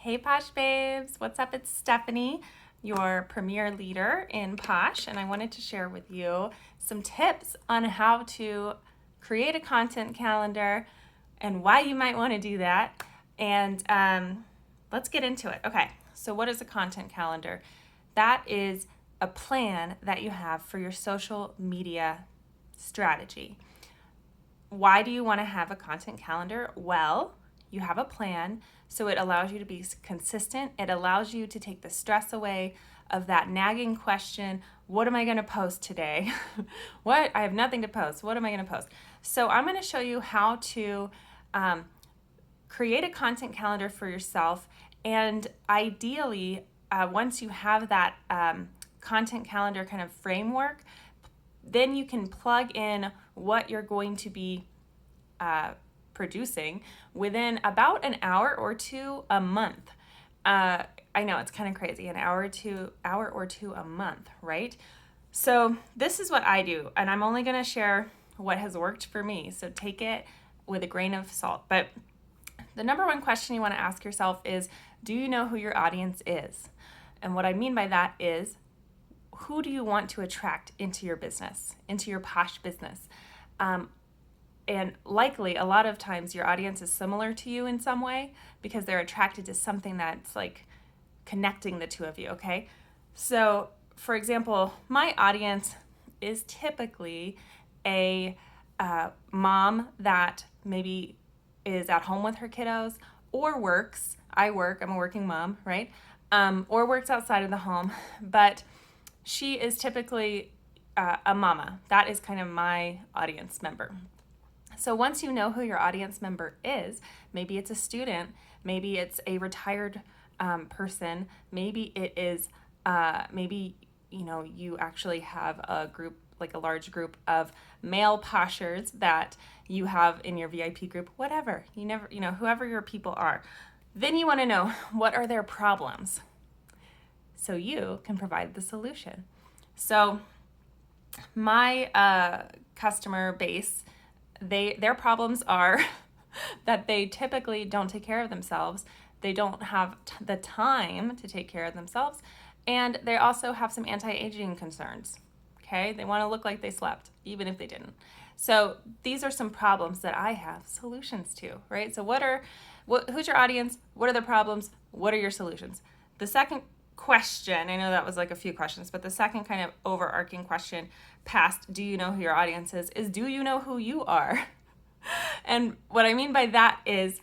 Hey Posh babes, what's up? It's Stephanie, your premier leader in Posh, and I wanted to share with you some tips on how to create a content calendar and why you might want to do that. And let's get into it. Okay, so what is a content calendar? That is a plan that you have for your social media strategy. Why do you want to have a content calendar? Well, you have a plan, so it allows you to be consistent. It allows you to take the stress away of that nagging question, what am I going to post today? What? I have nothing to post. What am I going to post? So I'm going to show you how to create a content calendar for yourself. And ideally, once you have that content calendar kind of framework, then you can plug in what you're going to be producing within about an hour or two a month. I know it's kind of crazy, an hour or two a month, right? So this is what I do, and I'm only going to share what has worked for me. So take it with a grain of salt. But the number one question you want to ask yourself is, do you know who your audience is? And what I mean by that is, who do you want to attract into your business, into your Posh business? And likely, a lot of times, your audience is similar to you in some way because they're attracted to something that's like connecting the two of you, okay? So, for example, my audience is typically a mom that maybe is at home with her kiddos or works. I work, I'm a working mom, right? Or works outside of the home, but she is typically a mama. That is kind of my audience member. So once you know who your audience member is, maybe it's a student, maybe it's a retired person, maybe it is, maybe, you know, you actually have a group, like a large group of male poshers that you have in your VIP group, whatever, whoever your people are. Then you want to know, what are their problems? So you can provide the solution. So my customer base, their problems are that they typically don't take care of themselves. They don't have the time to take care of themselves. And they also have some anti-aging concerns. Okay, they want to look like they slept, even if they didn't. So these are some problems that I have solutions to, right? So who's your audience? What are the problems? What are your solutions? The second question, I know that was like a few questions, but the second kind of overarching question past do you know who your audience is do you know who you are? And what I mean by that is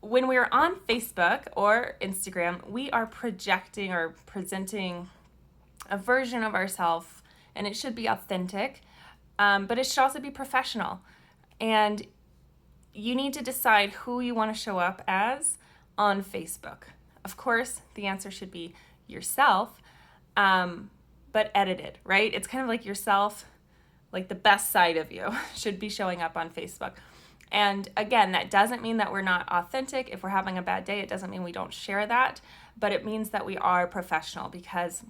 when we're on Facebook or Instagram, we are projecting or presenting a version of ourselves, and it should be authentic, but it should also be professional. And you need to decide who you want to show up as on Facebook. Of course, the answer should be yourself, but edited, right? It's kind of like yourself, like the best side of you should be showing up on Facebook. And again, that doesn't mean that we're not authentic. If we're having a bad day, it doesn't mean we don't share that, but it means that we are professional, because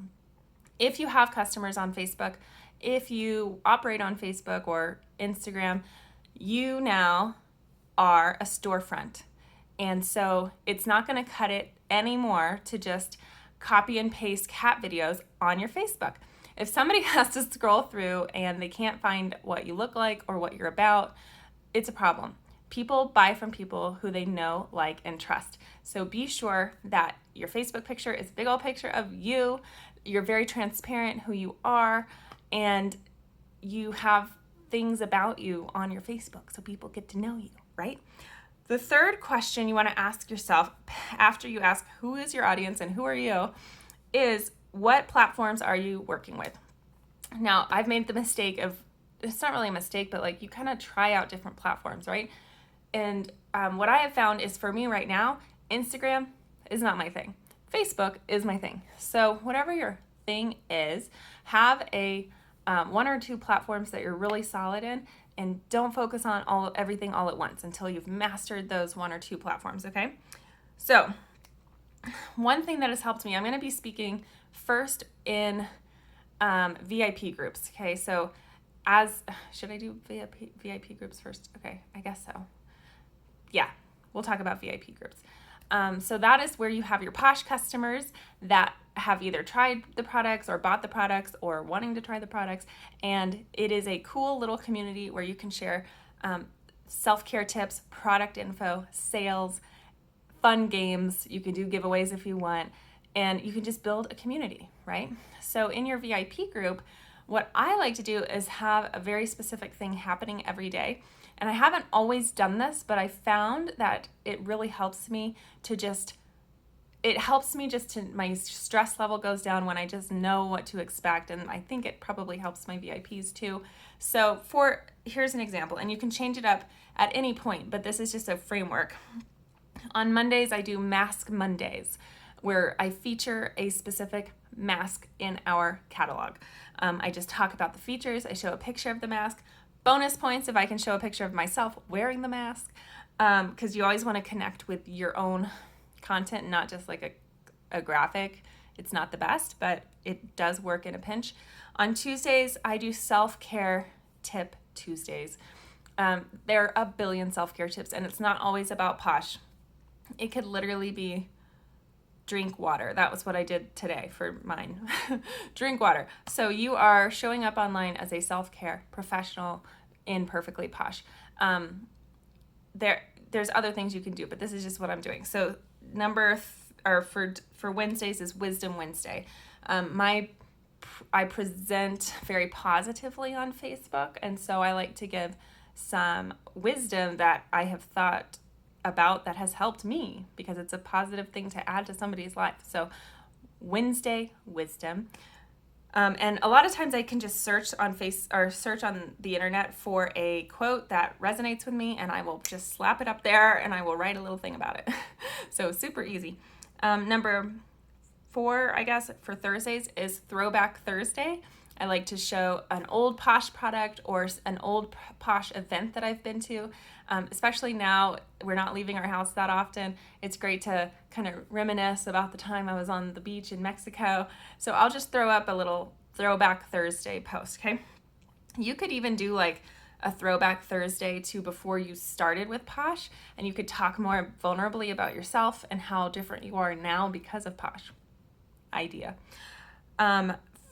if you have customers on Facebook, if you operate on Facebook or Instagram, you now are a storefront. And so it's not going to cut it anymore to just copy and paste cat videos on your Facebook. If somebody has to scroll through and they can't find what you look like or what you're about, it's a problem. People buy from people who they know, like, and trust. So be sure that your Facebook picture is a big old picture of you. You're very transparent who you are, and you have things about you on your Facebook so people get to know you, right? The third question you want to ask yourself after you ask who is your audience and who are you is, what platforms are you working with? Now, I've made the mistake of, it's not really a mistake, but like you kind of try out different platforms, right? And what I have found is, for me right now, Instagram is not my thing. Facebook is my thing. So whatever your thing is, have a one or two platforms that you're really solid in, and don't focus on everything all at once until you've mastered those one or two platforms, okay? So one thing that has helped me, I'm going to be speaking first in VIP groups, okay? So should I do VIP groups first? Okay, I guess so. Yeah, we'll talk about VIP groups. So that is where you have your Posh customers that have either tried the products or bought the products or wanting to try the products. And it is a cool little community where you can share self-care tips, product info, sales, fun games. You can do giveaways if you want, and you can just build a community, right? So in your VIP group, what I like to do is have a very specific thing happening every day. And I haven't always done this, but I found that it really helps me to my stress level goes down when I just know what to expect. And I think it probably helps my VIPs too. So here's an example, and you can change it up at any point, but this is just a framework. On Mondays, I do Mask Mondays, where I feature a specific mask in our catalog. I just talk about the features. I show a picture of the mask. Bonus points if I can show a picture of myself wearing the mask, because you always want to connect with your own content, not just like a graphic. It's not the best, but it does work in a pinch. On Tuesdays, I do self-care tip Tuesdays. There are a billion self-care tips, and it's not always about Posh. It could literally be drink water. That was what I did today for mine. Drink water. So you are showing up online as a self-care professional in Perfectly Posh. There's other things you can do, but this is just what I'm doing. So for Wednesdays is Wisdom Wednesday. I present very positively on Facebook, and so I like to give some wisdom that I have thought about that has helped me, because it's a positive thing to add to somebody's life. So Wednesday wisdom. And a lot of times I can just search on the internet for a quote that resonates with me, and I will just slap it up there and I will write a little thing about it. So super easy. Number 4, I guess, for Thursdays is Throwback Thursday. I like to show an old Posh product or an old Posh event that I've been to. Especially now, we're not leaving our house that often. It's great to kind of reminisce about the time I was on the beach in Mexico. So I'll just throw up a little Throwback Thursday post, okay? You could even do like a Throwback Thursday to before you started with Posh, and you could talk more vulnerably about yourself and how different you are now because of Posh. Idea.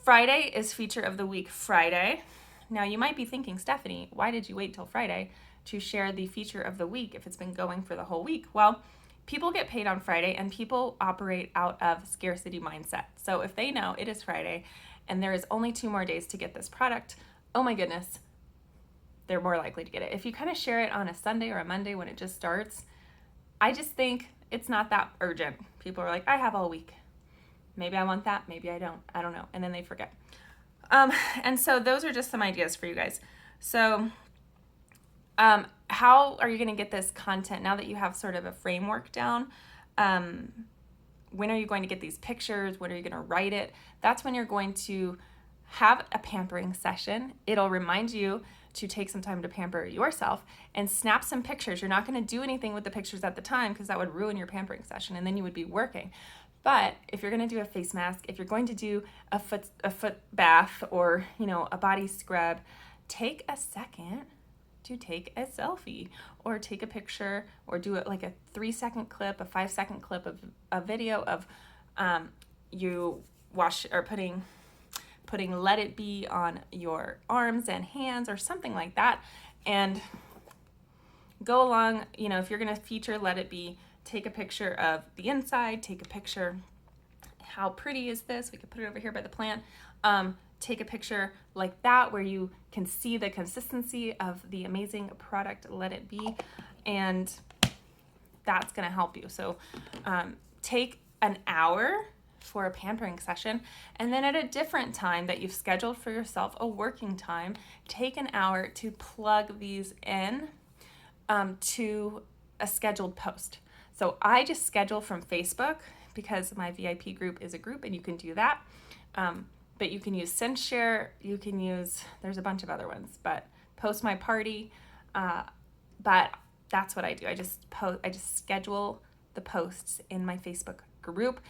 Friday is Feature of the Week Friday. Now you might be thinking, Stephanie, why did you wait till Friday to share the Feature of the Week if it's been going for the whole week? Well, people get paid on Friday, and people operate out of scarcity mindset. So if they know it is Friday and there is only 2 more days to get this product, oh my goodness, they're more likely to get it. If you kind of share it on a Sunday or a Monday when it just starts, I just think it's not that urgent. People are like, I have all week. Maybe I want that, maybe I don't know. And then they forget. And so those are just some ideas for you guys. So how are you going to get this content now that you have sort of a framework down? When are you going to get these pictures? When are you going to write it? That's when you're going to have a pampering session. It'll remind you to take some time to pamper yourself and snap some pictures. You're not going to do anything with the pictures at the time because that would ruin your pampering session, and then you would be working. But if you're going to do a face mask, if you're going to do a foot bath or, a body scrub, take a second to take a selfie or take a picture or do it like a 3-second clip, a 5-second clip of a video of you wash or putting Let It Be on your arms and hands or something like that, and go along. If you're going to feature Let It Be, take a picture of the inside, take a picture, how pretty is this? We could put it over here by the plant. Take a picture like that where you can see the consistency of the amazing product, Let It Be, and that's going to help you. So take an hour for a pampering session, and then at a different time that you've scheduled for yourself, a working time, take an hour to plug these in to a scheduled post. So I just schedule from Facebook because my VIP group is a group, and you can do that. But you can use SendShare, there's a bunch of other ones, but Post My Party. But that's what I do. I just schedule the posts in my Facebook group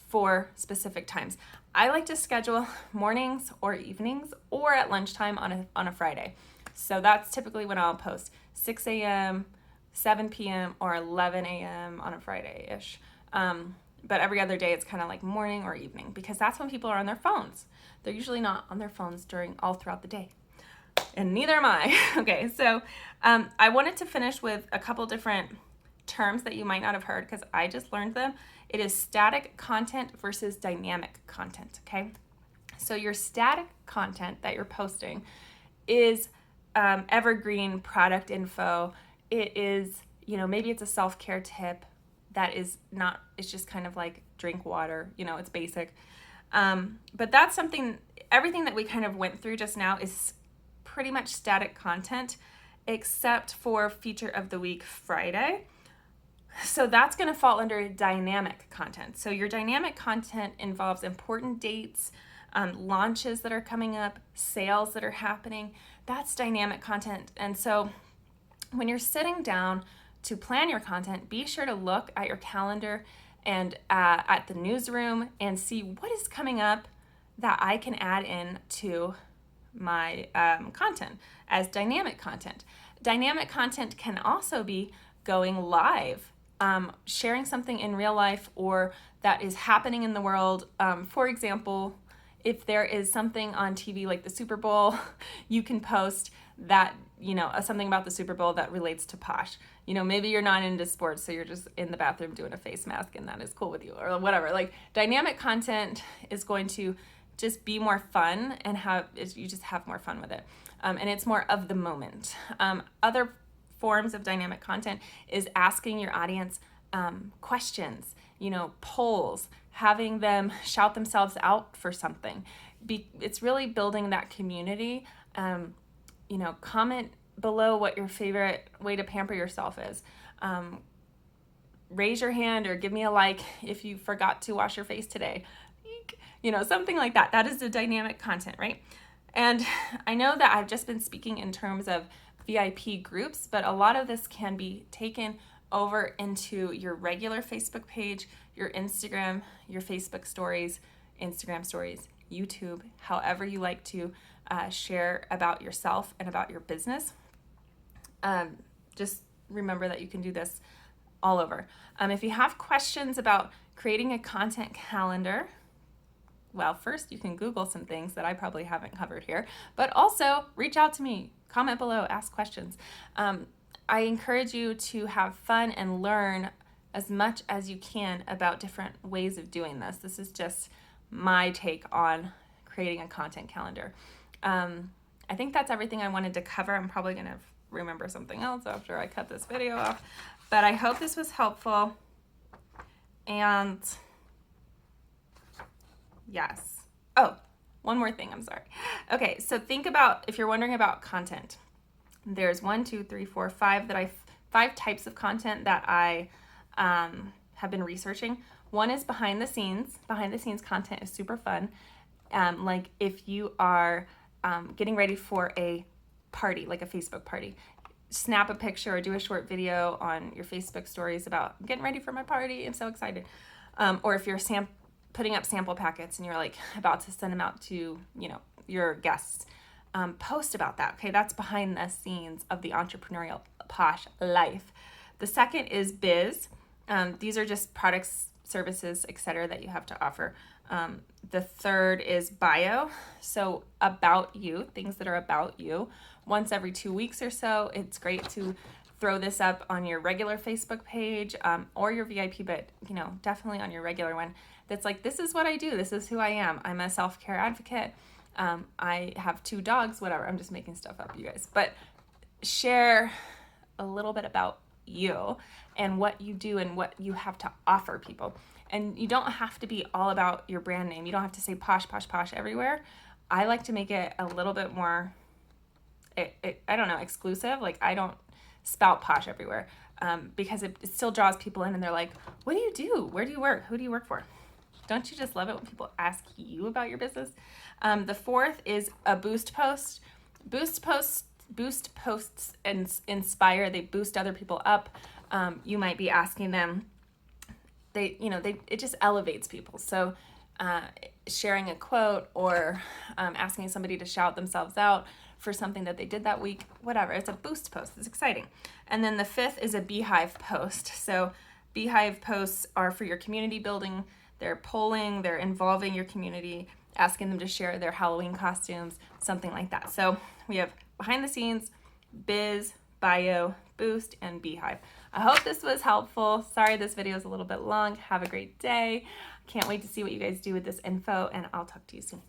for specific times. I like to schedule mornings or evenings or at lunchtime on a Friday. So that's typically when I'll post 6 a.m., 7 p.m. or 11 a.m. on a Friday-ish. But every other day it's kind of like morning or evening, because that's when people are on their phones. They're usually not on their phones all throughout the day. And neither am I. Okay, so I wanted to finish with a couple different terms that you might not have heard because I just learned them. It is static content versus dynamic content, okay? So your static content that you're posting is evergreen product info. It is, maybe it's a self-care tip that is not, it's just kind of like drink water, it's basic. But that's something, everything that we kind of went through just now is pretty much static content, except for Feature of the Week Friday. So that's going to fall under dynamic content. So your dynamic content involves important dates, launches that are coming up, sales that are happening. That's dynamic content. And so when you're sitting down to plan your content, be sure to look at your calendar and at the newsroom and see what is coming up that I can add in to my content as dynamic content. Dynamic content can also be going live, sharing something in real life or that is happening in the world. For example, if there is something on TV like the Super Bowl, you can post that, something about the Super Bowl that relates to Posh. Maybe you're not into sports, so you're just in the bathroom doing a face mask and that is cool with you or whatever. Like dynamic content is going to just be more fun and you just have more fun with it. And it's more of the moment. Other forms of dynamic content is asking your audience questions, polls, having them shout themselves out for something. It's really building that community. Comment below what your favorite way to pamper yourself is. Raise your hand or give me a like if you forgot to wash your face today. Something like that. That is the dynamic content, right? And I know that I've just been speaking in terms of VIP groups, but a lot of this can be taken over into your regular Facebook page, your Instagram, your Facebook stories, Instagram stories, YouTube, however you like to share about yourself and about your business. Just remember that you can do this all over. If you have questions about creating a content calendar, well, first you can Google some things that I probably haven't covered here, but also reach out to me, comment below, ask questions. I encourage you to have fun and learn as much as you can about different ways of doing this. This is just my take on creating a content calendar. I think that's everything I wanted to cover. I'm probably going to remember something else after I cut this video off, but I hope this was helpful. And yes. Oh, one more thing. I'm sorry. Okay. So think about, if you're wondering about content, there's 5 types of content that I have been researching. One is behind the scenes. Behind the scenes content is super fun. Like if you are getting ready for a party, like a Facebook party, snap a picture or do a short video on your Facebook stories about I'm getting ready for my party. I'm so excited. Or if you're putting up sample packets and you're like about to send them out to, your guests, post about that. Okay. That's behind the scenes of the entrepreneurial Posh life. The second is biz. These are just products, services, etc. that you have to offer. The third is bio. So about you, things that are about you. Once every 2 weeks or so, it's great to throw this up on your regular Facebook page, or your VIP, but definitely on your regular one. That's like, this is what I do. This is who I am. I'm a self-care advocate. I have 2 dogs, whatever. I'm just making stuff up, you guys. But share a little bit about you and what you do and what you have to offer people. And you don't have to be all about your brand name. You don't have to say posh, posh, posh everywhere. I like to make it a little bit more, I don't know, exclusive. Like I don't spout posh everywhere, because it still draws people in and they're like, what do you do? Where do you work? Who do you work for? Don't you just love it when people ask you about your business? The fourth is a boost post. Boost posts inspire. They boost other people up. You might be asking them. It just elevates people. So sharing a quote or asking somebody to shout themselves out for something that they did that week, whatever. It's a boost post. It's exciting. And then the 5th is a beehive post. So beehive posts are for your community building. They're polling, they're involving your community, asking them to share their Halloween costumes, something like that. So we have behind the scenes, biz, bio, boost, and beehive. I hope this was helpful. Sorry this video is a little bit long. Have a great day. Can't wait to see what you guys do with this info, and I'll talk to you soon.